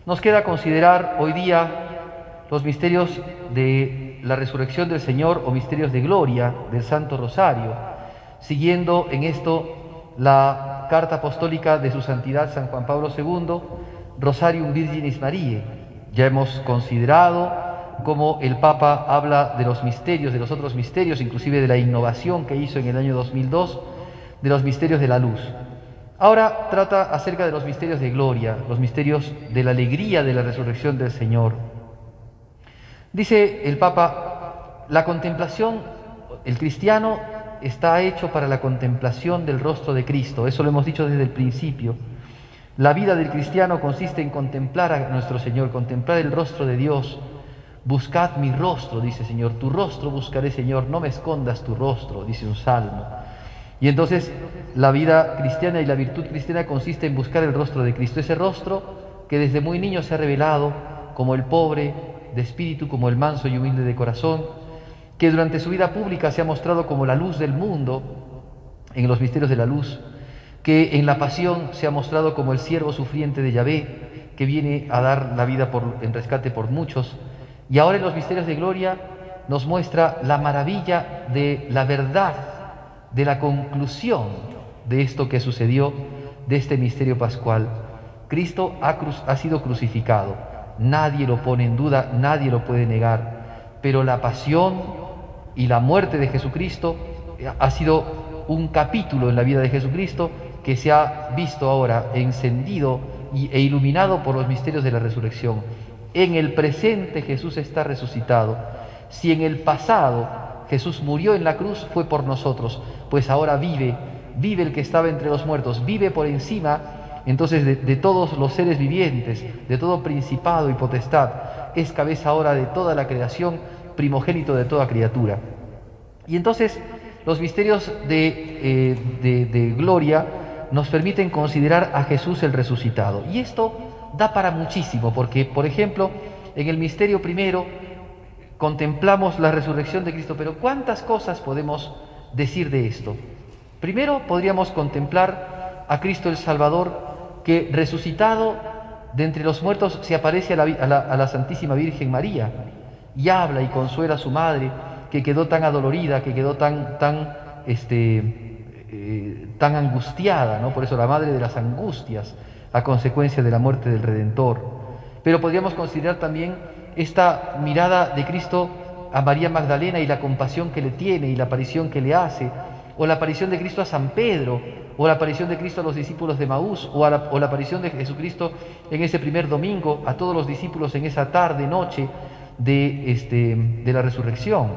Nos queda considerar hoy día los misterios de la resurrección del Señor o misterios de gloria del Santo Rosario, siguiendo en esto la carta apostólica de su Santidad San Juan Pablo II, Rosarium Virginis Mariae. Ya hemos considerado cómo el Papa habla de los misterios, de los otros misterios, inclusive de la innovación que hizo en el año 2002, de los misterios de la luz. Ahora trata acerca de los misterios de gloria, los misterios de la alegría de la resurrección del Señor. Dice el Papa, la contemplación, el cristiano está hecho para la contemplación del rostro de Cristo, eso lo hemos dicho desde el principio. La vida del cristiano consiste en contemplar a nuestro Señor, contemplar el rostro de Dios. Buscad mi rostro, dice el Señor, tu rostro buscaré, Señor, no me escondas tu rostro, dice un salmo. Y entonces la vida cristiana y la virtud cristiana consiste en buscar el rostro de Cristo, ese rostro que desde muy niño se ha revelado como el pobre de espíritu, como el manso y humilde de corazón, que durante su vida pública se ha mostrado como la luz del mundo en los misterios de la luz, que en la pasión se ha mostrado como el siervo sufriente de Yahvé, que viene a dar la vida en rescate por muchos, y ahora en los misterios de gloria nos muestra la maravilla de la verdad, de la conclusión de esto que sucedió, de este misterio pascual. Cristo ha sido crucificado, nadie lo pone en duda, nadie lo puede negar, pero la pasión y la muerte de Jesucristo ha sido un capítulo en la vida de Jesucristo que se ha visto ahora encendido e iluminado por los misterios de la resurrección. En el presente Jesús está resucitado. Si en el pasado Jesús murió en la cruz, fue por nosotros, pues ahora vive el que estaba entre los muertos, vive por encima entonces de todos los seres vivientes, de todo principado y potestad, es cabeza ahora de toda la creación, primogénito de toda criatura. Y entonces los misterios de gloria nos permiten considerar a Jesús el resucitado. Y esto da para muchísimo, porque, por ejemplo, en el misterio primero contemplamos la resurrección de Cristo, pero ¿cuántas cosas podemos decir de esto? Primero podríamos contemplar a Cristo el Salvador, que resucitado de entre los muertos se aparece a la Santísima Virgen María y habla y consuela a su madre, que quedó tan adolorida, que quedó tan angustiada, ¿no? Por eso la madre de las angustias a consecuencia de la muerte del Redentor. Pero podríamos considerar también esta mirada de Cristo a María Magdalena y la compasión que le tiene y la aparición que le hace, o la aparición de Cristo a San Pedro, o la aparición de Cristo a los discípulos de Maús, o la aparición de Jesucristo en ese primer domingo a todos los discípulos en esa tarde, noche de la resurrección.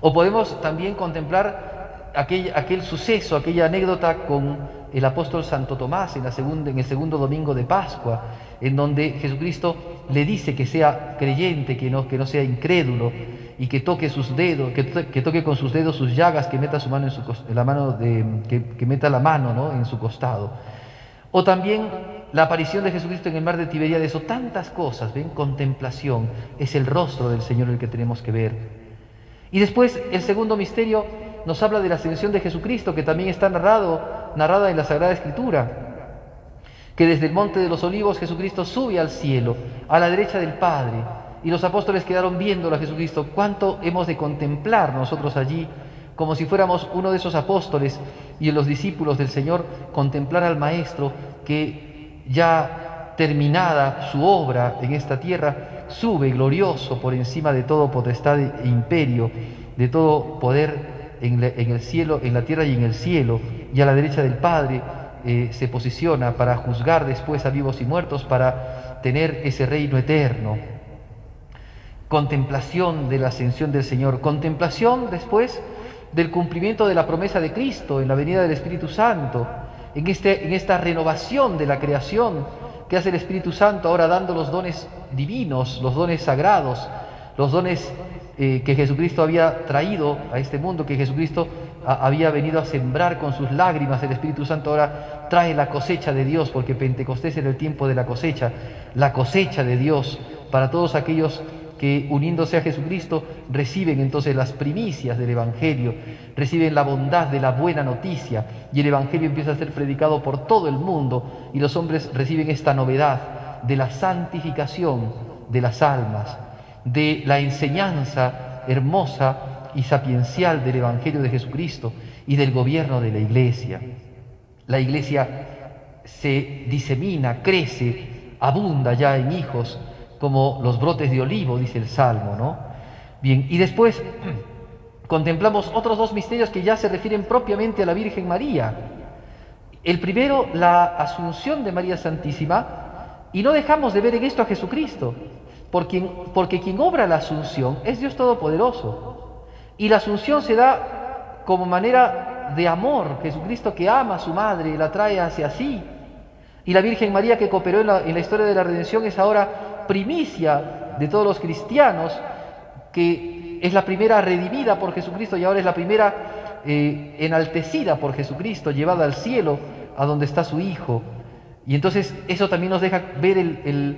O podemos también contemplar aquel suceso, aquella anécdota con el apóstol Santo Tomás en el segundo domingo de Pascua, en donde Jesucristo le dice que sea creyente, que no sea incrédulo, y que toque sus dedos, que toque con sus dedos sus llagas, que meta su mano que meta la mano, ¿no?, en su costado. O también la aparición de Jesucristo en el mar de Tiberíades, o tantas cosas, ¿ven? Contemplación, es el rostro del Señor el que tenemos que ver. Y después el segundo misterio nos habla de la ascensión de Jesucristo, que también está narrada en la Sagrada Escritura, que desde el Monte de los Olivos Jesucristo sube al cielo, a la derecha del Padre, y los apóstoles quedaron viéndolo a Jesucristo. ¿Cuánto hemos de contemplar nosotros allí, como si fuéramos uno de esos apóstoles y los discípulos del Señor, contemplar al Maestro que ya terminada su obra en esta tierra, sube glorioso por encima de todo potestad e imperio, de todo poder en el cielo, en la tierra y en el cielo, y a la derecha del Padre se posiciona para juzgar después a vivos y muertos, para tener ese reino eterno. Contemplación de la ascensión del Señor, contemplación después del cumplimiento de la promesa de Cristo en la venida del Espíritu Santo, en esta renovación de la creación que hace el Espíritu Santo ahora dando los dones divinos, los dones sagrados, los dones que Jesucristo había traído a este mundo, que Jesucristo había venido a sembrar con sus lágrimas. El Espíritu Santo ahora trae la cosecha de Dios, porque Pentecostés era el tiempo de la cosecha de Dios para todos aquellos que, uniéndose a Jesucristo, reciben entonces las primicias del Evangelio, reciben la bondad de la buena noticia, y el Evangelio empieza a ser predicado por todo el mundo, y los hombres reciben esta novedad de la santificación de las almas, de la enseñanza hermosa y sapiencial del Evangelio de Jesucristo y del gobierno de la Iglesia. La Iglesia se disemina, crece, abunda ya en hijos como los brotes de olivo, dice el Salmo, ¿no? Bien, y después contemplamos otros dos misterios que ya se refieren propiamente a la Virgen María. El primero, la Asunción de María Santísima, y no dejamos de ver en esto a Jesucristo, porque quien obra la Asunción es Dios Todopoderoso, y la Asunción se da como manera de amor. Jesucristo, que ama a su madre, la trae hacia sí, y la Virgen María, que cooperó en la historia de la redención, es ahora primicia de todos los cristianos, que es la primera redimida por Jesucristo y ahora es la primera enaltecida por Jesucristo, llevada al cielo, a donde está su Hijo. Y entonces eso también nos deja ver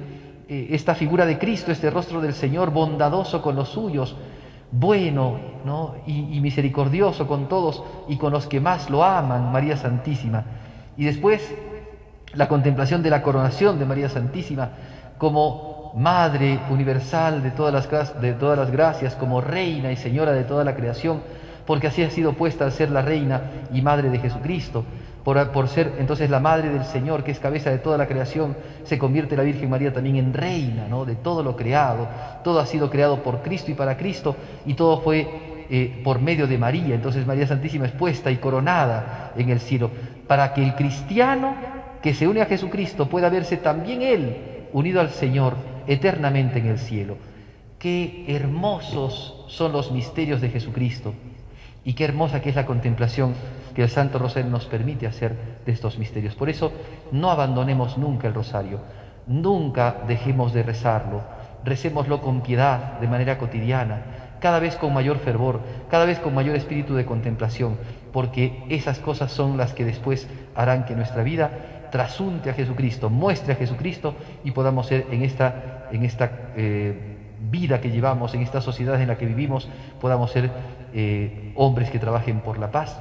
esta figura de Cristo, este rostro del Señor, bondadoso con los suyos, bueno, ¿no? y misericordioso con todos y con los que más lo aman, María Santísima. Y después la contemplación de la coronación de María Santísima como Madre universal de todas las gracias, como Reina y Señora de toda la creación, porque así ha sido puesta al ser la Reina y Madre de Jesucristo. Por ser entonces la Madre del Señor, que es cabeza de toda la creación, se convierte la Virgen María también en Reina, ¿no?, de todo lo creado. Todo ha sido creado por Cristo y para Cristo, y todo fue por medio de María. Entonces María Santísima es puesta y coronada en el cielo, para que el cristiano que se une a Jesucristo pueda verse también él unido al Señor eternamente en el cielo. Qué hermosos son los misterios de Jesucristo, y qué hermosa que es la contemplación que el Santo Rosario nos permite hacer de estos misterios. Por eso no abandonemos nunca el rosario, nunca dejemos de rezarlo, recémoslo con piedad, de manera cotidiana, cada vez con mayor fervor, cada vez con mayor espíritu de contemplación, porque esas cosas son las que después harán que nuestra vida trasunte a Jesucristo, muestre a Jesucristo, y podamos ser en esta vida que llevamos, en esta sociedad en la que vivimos, podamos ser hombres que trabajen por la paz,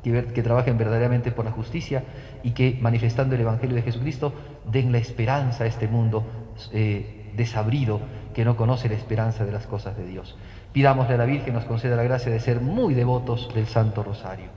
que trabajen verdaderamente por la justicia, y que, manifestando el Evangelio de Jesucristo, den la esperanza a este mundo desabrido, que no conoce la esperanza de las cosas de Dios. Pidámosle a la Virgen nos conceda la gracia de ser muy devotos del Santo Rosario.